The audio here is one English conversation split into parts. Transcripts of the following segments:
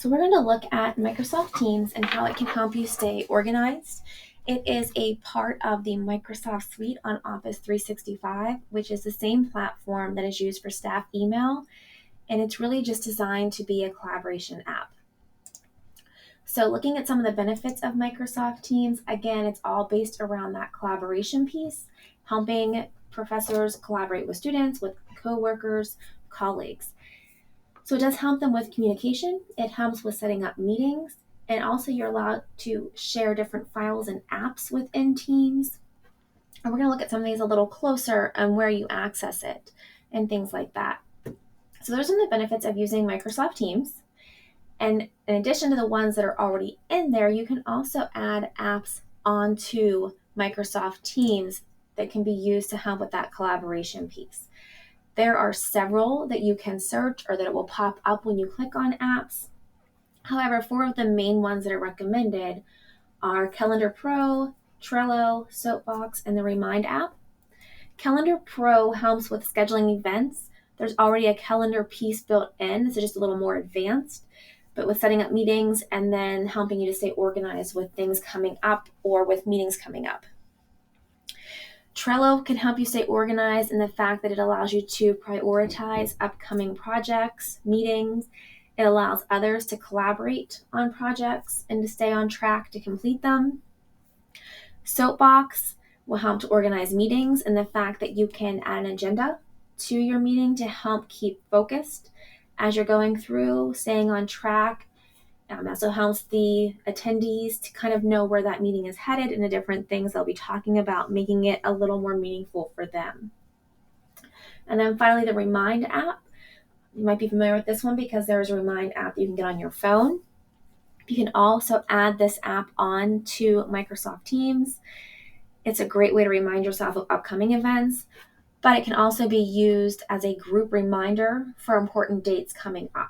So we're going to look at Microsoft Teams and how it can help you stay organized. It is a part of the Microsoft Suite on Office 365, which is the same platform that is used for staff email, and it's really just designed to be a collaboration app. So looking at some of the benefits of Microsoft Teams, again, it's all based around that collaboration piece, helping professors collaborate with students, with coworkers, colleagues. So it does help them with communication. It helps with setting up meetings. And also you're allowed to share different files and apps within Teams. And we're going to look at some of these a little closer on where you access it and things like that. So those are the benefits of using Microsoft Teams. And in addition to the ones that are already in there, you can also add apps onto Microsoft Teams that can be used to help with that collaboration piece. There are several that you can search or that it will pop up when you click on apps. However, 4 of the main ones that are recommended are Calendar Pro, Trello, Soapbox, and the Remind app. Calendar Pro helps with scheduling events. There's already a calendar piece built in, so just a little more advanced, but with setting up meetings and then helping you to stay organized with things coming up or with meetings coming up. Trello can help you stay organized in the fact that it allows you to prioritize upcoming projects, meetings. It allows others to collaborate on projects and to stay on track to complete them. Soapbox will help to organize meetings in the fact that you can add an agenda to your meeting to help keep focused as you're going through, staying on track. Also helps the attendees to kind of know where that meeting is headed and the different things they'll be talking about, making it a little more meaningful for them. And then finally, the Remind app. You might be familiar with this one because there is a Remind app that you can get on your phone. You can also add this app on to Microsoft Teams. It's a great way to remind yourself of upcoming events, but it can also be used as a group reminder for important dates coming up.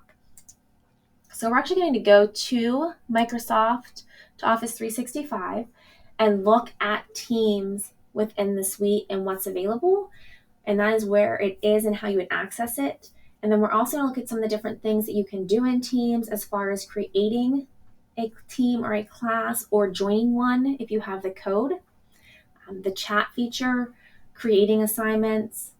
So we're actually going to go to Microsoft, to Office 365, and look at Teams within the suite and what's available. And that is where it is and how you would access it. And then we're also going to look at some of the different things that you can do in Teams as far as creating a team or a class or joining one if you have the code, the chat feature, creating assignments,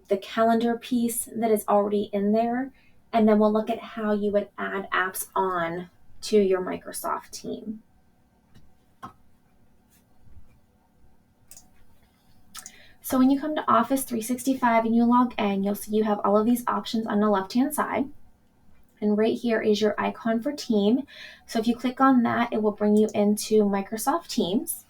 the calendar piece that is already in there. And then we'll look at how you would add apps on to your Microsoft team. So when you come to Office 365 and you log in, you'll see you have all of these options on the left-hand side. And right here is your icon for team. So if you click on that, it will bring you into Microsoft Teams.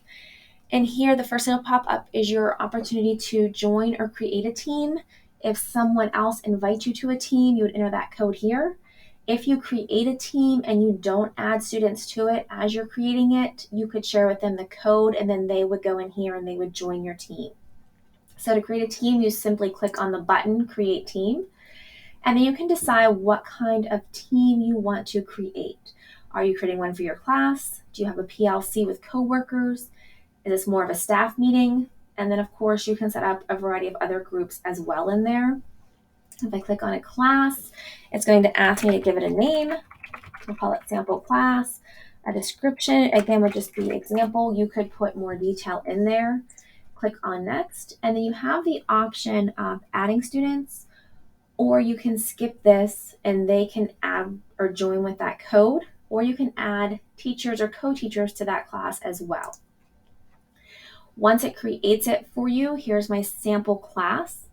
And here, the first thing that'll pop up is your opportunity to join or create a team. If someone else invites you to a team, you would enter that code here. If you create a team and you don't add students to it as you're creating it, you could share with them the code and then they would go in here and they would join your team. So to create a team, you simply click on the button, Create Team, and then you can decide what kind of team you want to create. Are you creating one for your class? Do you have a PLC with coworkers? Is this more of a staff meeting? And then, of course, you can set up a variety of other groups as well in there. If I click on a class, it's going to ask me to give it a name. We'll call it sample class. A description, again, would just be example. You could put more detail in there. Click on next. And then you have the option of adding students, or you can skip this and they can add or join with that code, or you can add teachers or co-teachers to that class as well. Once it creates it for you, here's my sample class.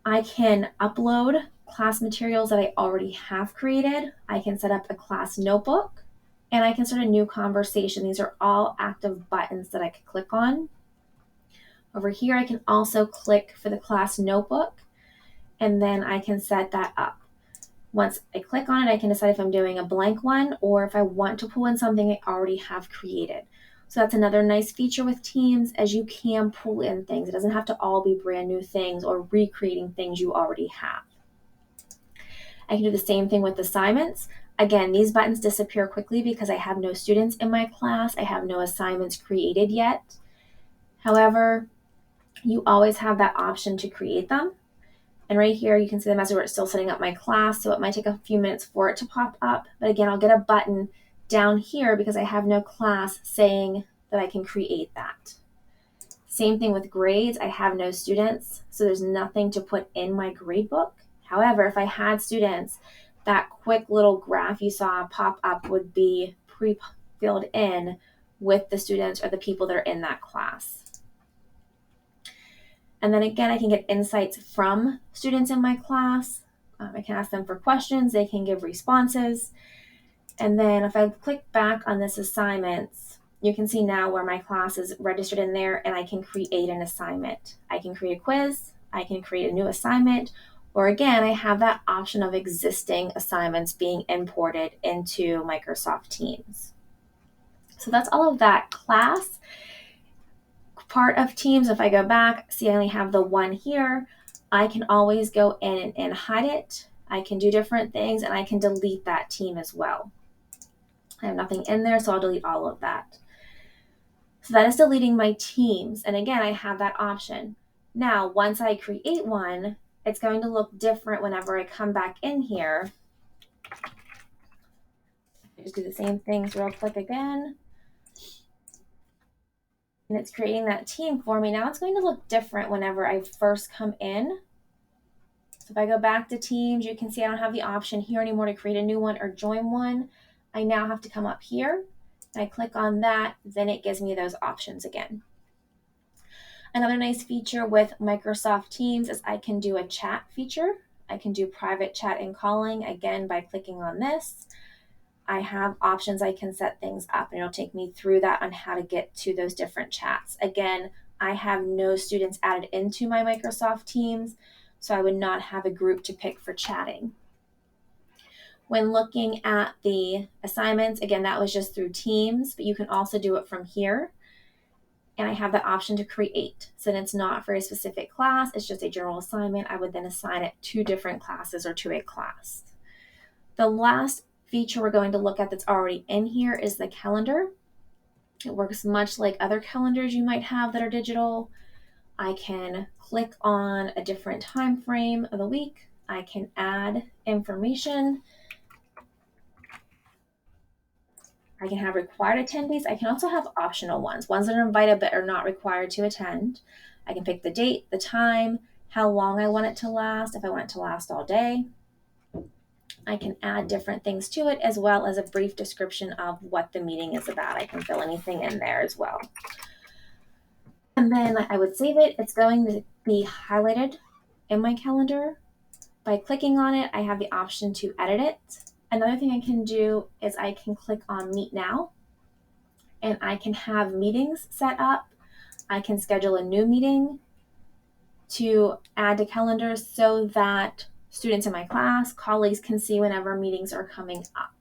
I can upload class materials that I already have created. I can set up a class notebook, and I can start a new conversation. These are all active buttons that I could click on. Over here, I can also click for the class notebook, and then I can set that up. Once I click on it, I can decide if I'm doing a blank one or if I want to pull in something I already have created. So that's another nice feature with Teams, as you can pull in things. It doesn't have to all be brand new things or recreating things you already have. I can do the same thing with assignments. Again, these buttons disappear quickly because I have no students in my class. I have no assignments created yet. However, you always have that option to create them. And right here, you can see the message where it's still setting up my class. So it might take a few minutes for it to pop up. But again, I'll get a button down here because I have no class saying that I can create that. Same thing with grades. I have no students, so there's nothing to put in my grade book. However, if I had students, that quick little graph you saw pop up would be pre-filled in with the students or the people that are in that class. And then again, I can get insights from students in my class. I can ask them for questions. They can give responses. And then if I click back on this assignments, you can see now where my class is registered in there, and I can create an assignment. I can create a quiz. I can create a new assignment. Or again, I have that option of existing assignments being imported into Microsoft Teams. So that's all of that class part of Teams. If I go back, see I only have the one here. I can always go in and hide it. I can do different things, and I can delete that team as well. I have nothing in there, so I'll delete all of that. So that is deleting my teams. And again, I have that option. Now, once I create one, it's going to look different whenever I come back in here. Just do the same things real quick again. And it's creating that team for me. Now it's going to look different whenever I first come in. So if I go back to Teams, you can see I don't have the option here anymore to create a new one or join one. I now have to come up here. I click on that, then it gives me those options again. Another nice feature with Microsoft Teams is I can do a chat feature. I can do private chat and calling, again, by clicking on this. I have options I can set things up, and it'll take me through that on how to get to those different chats. Again, I have no students added into my Microsoft Teams, so I would not have a group to pick for chatting. When looking at the assignments, again, that was just through Teams, but you can also do it from here. And I have the option to create. So then it's not for a specific class, it's just a general assignment. I would then assign it to different classes or to a class. The last feature we're going to look at that's already in here is the calendar. It works much like other calendars you might have that are digital. I can click on a different time frame of the week. I can add information. I can have required attendees. I can also have optional ones that are invited but are not required to attend. I can pick the date, the time, how long I want it to last, if I want it to last all day. I can add different things to it, as well as a brief description of what the meeting is about. I can fill anything in there as well. And then I would save it. It's going to be highlighted in my calendar. By clicking on it, I have the option to edit it. Another thing I can do is I can click on Meet Now, and I can have meetings set up. I can schedule a new meeting to add to calendars so that students in my class, colleagues can see whenever meetings are coming up.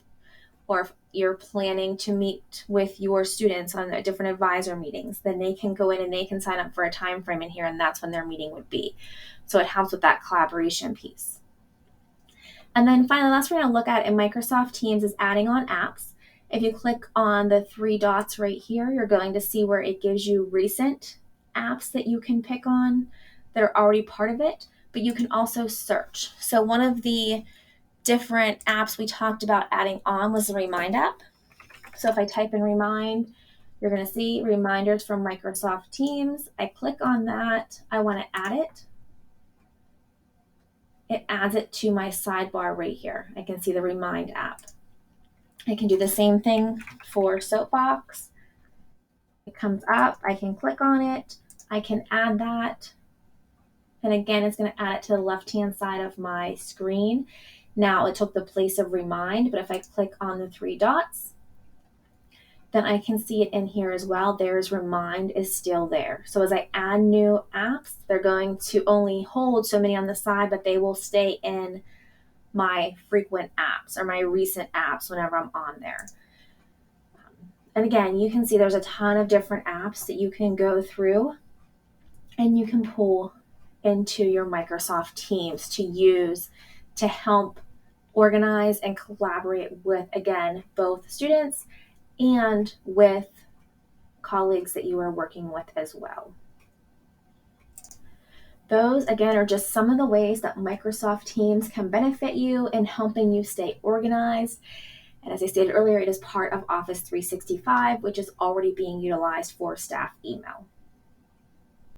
Or if you're planning to meet with your students on different advisor meetings, then they can go in and they can sign up for a time frame in here, and that's when their meeting would be. So it helps with that collaboration piece. And then finally, last we're going to look at in Microsoft Teams is adding on apps. If you click on the three dots right here, you're going to see where it gives you recent apps that you can pick on that are already part of it, but you can also search. So one of the different apps we talked about adding on was the Remind app. So if I type in Remind, you're going to see reminders from Microsoft Teams. I click on that. I want to add it. It adds it to my sidebar right here. I can see the Remind app. I can do the same thing for Soapbox. It comes up. I can click on it. I can add that. And again, it's going to add it to the left-hand side of my screen. Now it took the place of Remind, but if I click on the three dots, then I can see it in here as well. There's Remind is still there. So as I add new apps, they're going to only hold so many on the side, but they will stay in my frequent apps or my recent apps whenever I'm on there. And again, you can see there's a ton of different apps that you can go through and you can pull into your Microsoft Teams to use to help organize and collaborate with, again, both students and with colleagues that you are working with as well. Those, again, are just some of the ways that Microsoft Teams can benefit you in helping you stay organized. And as I stated earlier, it is part of Office 365, which is already being utilized for staff email.